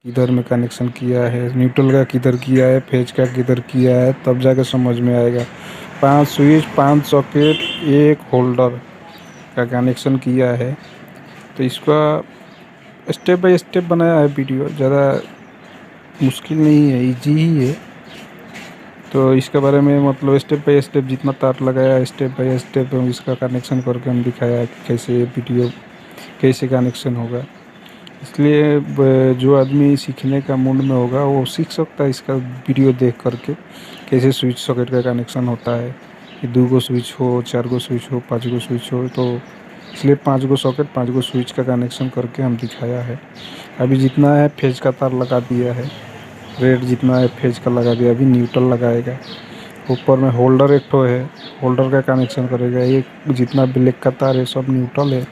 किधर में कनेक्शन किया है, न्यूट्रल का किधर किया है, फेज का किधर किया है, तब जाके समझ में आएगा। 5 स्विच, 5 सॉकेट, एक होल्डर का कनेक्शन किया है। तो इसका स्टेप बाय स्टेप बनाया है वीडियो, ज़्यादा मुश्किल नहीं है, इजी ही है। तो इसके बारे में मतलब स्टेप बाय स्टेप जितना तार लगाया, स्टेप बाय स्टेप इसका कनेक्शन करके हम दिखाया है कि कैसे ये वीडियो कैसे कनेक्शन होगा। इसलिए जो आदमी सीखने का मूड में होगा वो सीख सकता है इसका वीडियो देख करके, कैसे स्विच सॉकेट का कनेक्शन होता है। कि 2 गो स्विच हो, 4 गो स्विच हो, 5 गो स्विच हो, तो इसलिए 5 गो सॉकेट, 5 गो स्विच का कनेक्शन करके हम दिखाया है। अभी जितना है फेज का तार लगा दिया है, रेड जितना है फेज का लगा दिया, अभी न्यूट्रल लगाएगा। ऊपर में होल्डर एक ठो है, होल्डर का कनेक्शन करेगा। ये जितना ब्लैक का तार है सब न्यूट्रल है,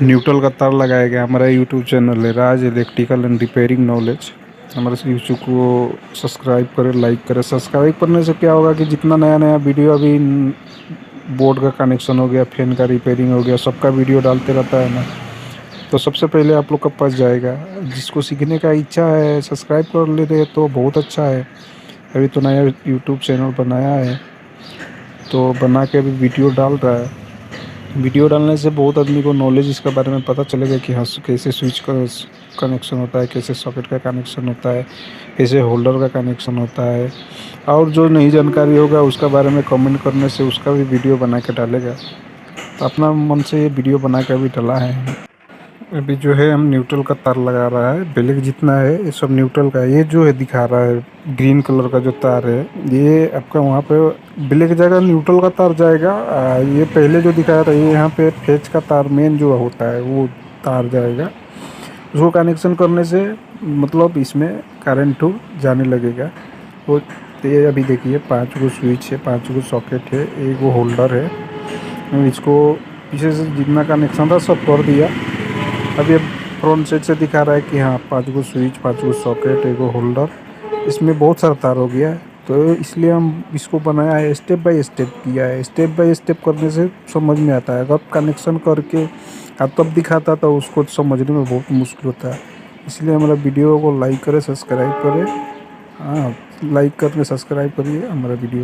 न्यूट्रल का तार लगाएगा। हमारा यूट्यूब चैनल है राज इलेक्ट्रिकल एंड रिपेयरिंग नॉलेज। हमारे यूट्यूब को सब्सक्राइब करें, लाइक करें। सब्सक्राइब करने से क्या होगा कि जितना नया नया वीडियो अभी बोर्ड का कनेक्शन हो गया, फैन का रिपेयरिंग हो गया, सबका वीडियो डालते रहता है ना, तो सबसे पहले आप लोग का पास जाएगा। जिसको सीखने का इच्छा है सब्सक्राइब कर लेते हैं तो बहुत अच्छा है। अभी तो नया यूट्यूब चैनल बनाया है, तो बना के अभी वीडियो डाल रहा है। वीडियो डालने से बहुत आदमी को नॉलेज इसके बारे में पता चलेगा कि हाँ कैसे स्विच का कनेक्शन होता है, कैसे सॉकेट का कनेक्शन होता है, कैसे होल्डर का कनेक्शन होता है। और जो नई जानकारी होगा उसका बारे में कमेंट करने से उसका भी वीडियो बना के डालेगा। तो अपना मन से ये वीडियो बना के अभी डाला है। अभी जो है हम न्यूट्रल का तार लगा रहा है, ब्लैक जितना है ये सब न्यूट्रल का है। ये जो है दिखा रहा है ग्रीन कलर का जो तार है, ये आपका वहाँ पे ब्लैक जगह न्यूट्रल का तार जाएगा। ये पहले जो दिखाया था ये यहाँ पे फेज का तार मेन जो होता है वो तार जाएगा। उसको कनेक्शन करने से मतलब इसमें करंट जाने लगेगा। वो तो ये अभी देखिए 5 गो स्विच है, 5 गो सॉकेट है, एक वो होल्डर है। इसको पीछे से जितना कनेक्शन था सब कर दिया। अभी अब फ्रंट साइड से दिखा रहा है कि हाँ 5 गो स्विच, 5 गो सॉकेट, एक गो होल्डर, इसमें बहुत सारा तार हो गया है। तो इसलिए हम इसको बनाया है, स्टेप बाय स्टेप किया है। स्टेप बाय स्टेप करने से समझ में आता है। अगर कनेक्शन करके तब दिखाता तो उसको समझने में बहुत मुश्किल होता है। इसलिए हमारा वीडियो को लाइक करें, सब्सक्राइब करें। हाँ, लाइक करके सब्सक्राइब करिए हमारा वीडियो।